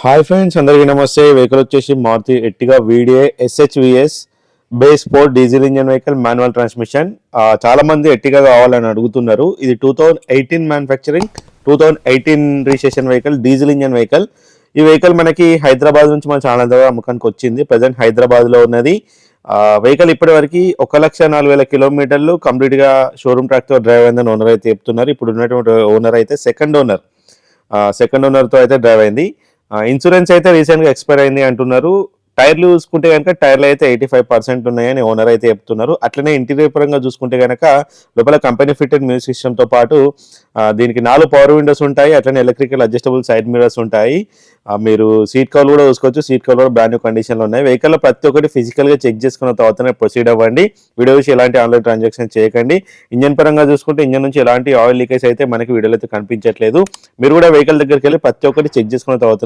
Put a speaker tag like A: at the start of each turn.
A: Hi friends, అందరికీ నమస్తే. Vehicle వచ్చేసి మారుతి ఎర్టిగా వీడిఏ SHVS base 4 diesel engine vehicle, manual transmission. చాలా మంది ఎర్టిగా కావాలని అడుగుతున్నారు. ఇది 2018 manufacturing, 2018 registration vehicle, diesel engine vehicle. ఈ వెహికల్ మనకి హైదరాబాద్ నుంచి మన ఛానల్ ద్వారా అమ్మకానికి వచ్చింది. ప్రజెంట్ హైదరాబాద్లో ఉన్నది. వెహికల్ ఇప్పటి వరకు 1,04,000 కిలోమీటర్లు కంప్లీట్గా షోరూమ్ ట్రాక్తో డ్రైవ్ అయిందని ఓనర్ అయితే చెప్తున్నారు. ఇప్పుడు ఉన్నటువంటి ఓనర్ అయితే సెకండ్ ఓనర్తో అయితే డ్రైవ్ అయింది. ఇన్సూరెన్స్ అయితే రీసెంట్గా ఎక్స్పైర్ అయింది అంటున్నారు. టైర్లు చూసుకుంటే కనుక టైర్లు అయితే 85% ఉన్నాయని ఓనర్ అయితే చెప్తున్నారు. అట్లనే ఇంటీరియర్ పరంగా చూసుకుంటే కనుక లోపల కంపెనీ ఫిటెడ్ మ్యూజిక్ సిస్టమ్తో పాటు దీనికి 4 పవర్ విండోస్ ఉంటాయి. అట్లనే ఎలక్ట్రికల్ అడ్జస్టబుల్ సైడ్ మిరర్స్ ఉంటాయి. మీరు సీట్ కవర్ కూడా చూసుకోవచ్చు. సీట్ కవర్ కూడా బ్రాండ్ న్యూ కండిషన్లో ఉన్నాయి. వెహికల్లో ప్రతి ఒక్కటి ఫిజికల్గా చెక్ చేసుకున్న తర్వాతనే ప్రొసీడ్ అవ్వండి. వీడియో నుంచి ఎలాంటి ఆన్లైన్ ట్రాన్సాక్షన్ చేయకండి. ఇంజన్ పరంగా చూసుకుంటే ఇంజన్ నుంచి ఎలాంటి ఆయిల్ లీకేజ్ అయితే మనకి వీడియోలో అయితే కనిపించట్లేదు. మీరు కూడా వెహికల్ దగ్గరికి వెళ్ళి ప్రతి ఒక్కటి చెక్ చేసుకున్న తర్వాతనే